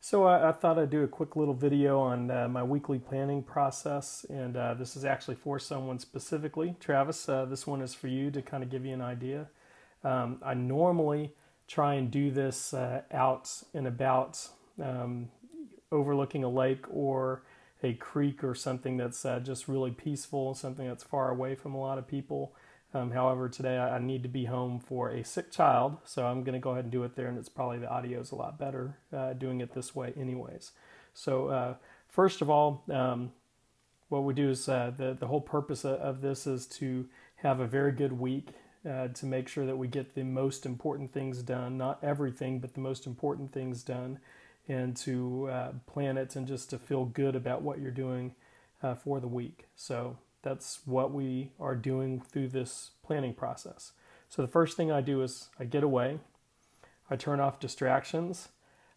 So I thought I'd do a quick little video on my weekly planning process, and this is actually for someone specifically. Travis, this one is for you to kind of give you an idea. I normally try and do this out and about, overlooking a lake or a creek or something that's just really peaceful, something that's far away from a lot of people. However, today I need to be home for a sick child, so I'm going to go ahead and do it there, and it's probably the audio is a lot better doing it this way anyways. So first of all, what we do is the whole purpose of this is to have a very good week, to make sure that we get the most important things done, not everything, but the most important things done, and to plan it and just to feel good about what you're doing for the week. So that's what we are doing through this planning process. So the first thing I do is I get away, I turn off distractions,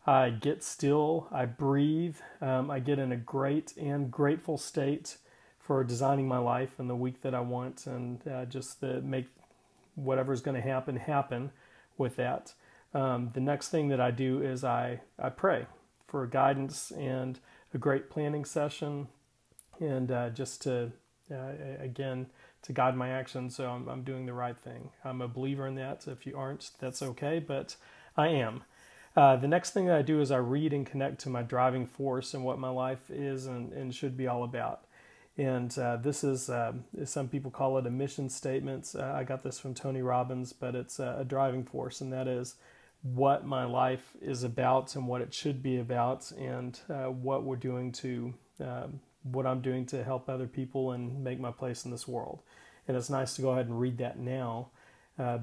I get still, I breathe, I get in a great and grateful state for designing my life and the week that I want, and just make whatever's going to happen with that. The next thing that I do is I pray for guidance and a great planning session, and just to again, to guide my actions, so I'm doing the right thing. I'm a believer in that. If you aren't, that's okay, but I am. The next thing that I do is I read and connect to my driving force and what my life is and should be all about. And this is, some people call it a mission statement. I got this from Tony Robbins, but it's a driving force, and that is what my life is about and what it should be about, and what we're doing to what I'm doing to help other people and make my place in this world. And it's nice to go ahead and read that now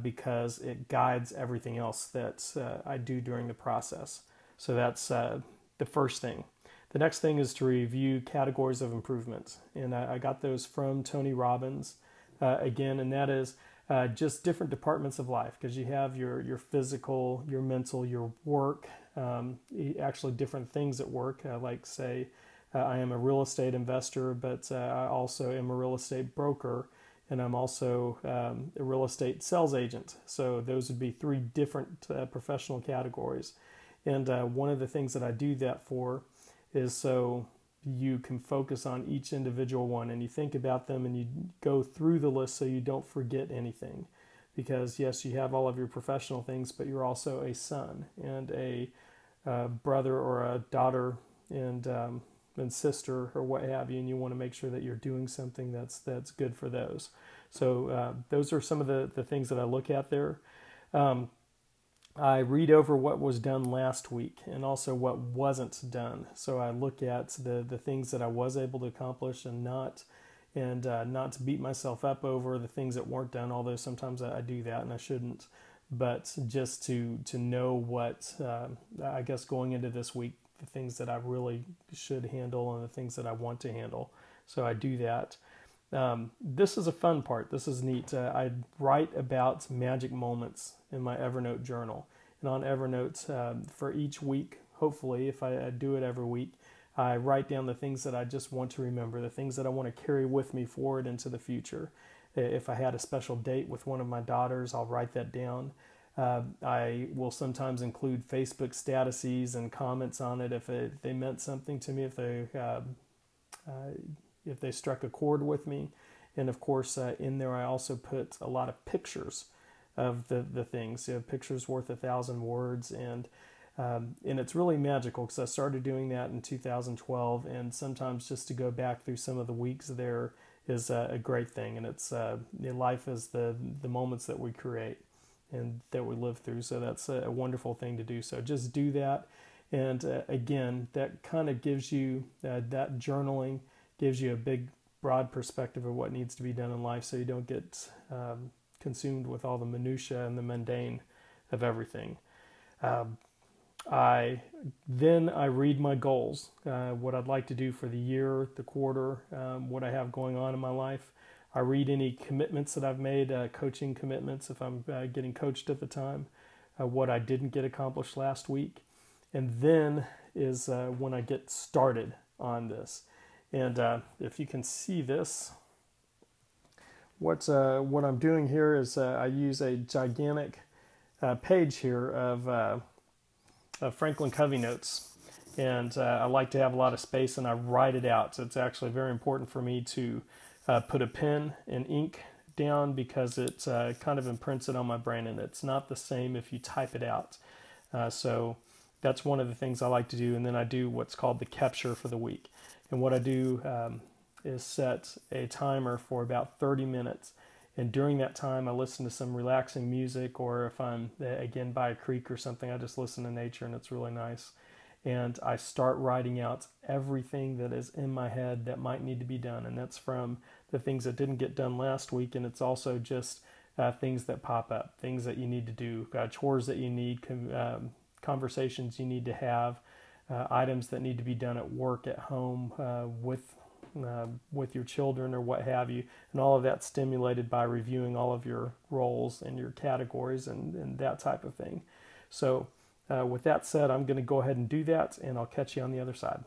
because it guides everything else that I do during the process. So that's the first thing. The next thing is to review categories of improvement. And I got those from Tony Robbins again, and that is just different departments of life, because you have your physical, your mental, your work, actually different things at work, like say, I am a real estate investor, but I also am a real estate broker, and I'm also a real estate sales agent. So those would be three different professional categories. And one of the things that I do that for is so you can focus on each individual one, and you think about them and you go through the list so you don't forget anything. Because yes, you have all of your professional things, but you're also a son and a brother or a daughter and sister or what have you, and you want to make sure that you're doing something that's good for those. So those are some of the things that I look at there. I read over what was done last week and also what wasn't done. So I look at the things that I was able to accomplish and not to beat myself up over the things that weren't done, although sometimes I do that and I shouldn't. But just to know what, I guess going into this week, the things that I really should handle and the things that I want to handle. So I do that. This is a fun part. This is neat. I write about magic moments in my Evernote journal. And on Evernote, for each week, hopefully, if I do it every week, I write down the things that I just want to remember, the things that I want to carry with me forward into the future. If I had a special date with one of my daughters, I'll write that down. I will sometimes include Facebook statuses and comments on it if they meant something to me, if they struck a chord with me. And of course, in there I also put a lot of pictures of the things. Pictures worth 1,000 words, and it's really magical because I started doing that in 2012, and sometimes just to go back through some of the weeks there is a great thing. And it's life is the moments that we create and that we live through. So that's a wonderful thing to do. So just do that. And again, that kind of gives you, that journaling gives you a big, broad perspective of what needs to be done in life, so you don't get consumed with all the minutia and the mundane of everything. I read my goals, what I'd like to do for the year, the quarter, what I have going on in my life. I read any commitments that I've made, coaching commitments if I'm getting coached at the time, what I didn't get accomplished last week. And then is when I get started on this. And if you can see this, what I'm doing here is I use a gigantic page here of Franklin Covey notes. and I like to have a lot of space, and I write it out. So it's actually very important for me to put a pen and ink down, because it kind of imprints it on my brain, and it's not the same if you type it out. So that's one of the things I like to do. And then I do what's called the capture for the week. And what I do is set a timer for about 30 minutes. And during that time, I listen to some relaxing music, or if I'm, again, by a creek or something, I just listen to nature, and it's really nice. And I start writing out everything that is in my head that might need to be done. And that's from the things that didn't get done last week, and it's also just things that pop up, things that you need to do, chores that you need, conversations you need to have, items that need to be done at work, at home, with your children or what have you, and all of that stimulated by reviewing all of your roles and your categories and that type of thing. So with that said, I'm going to go ahead and do that, and I'll catch you on the other side.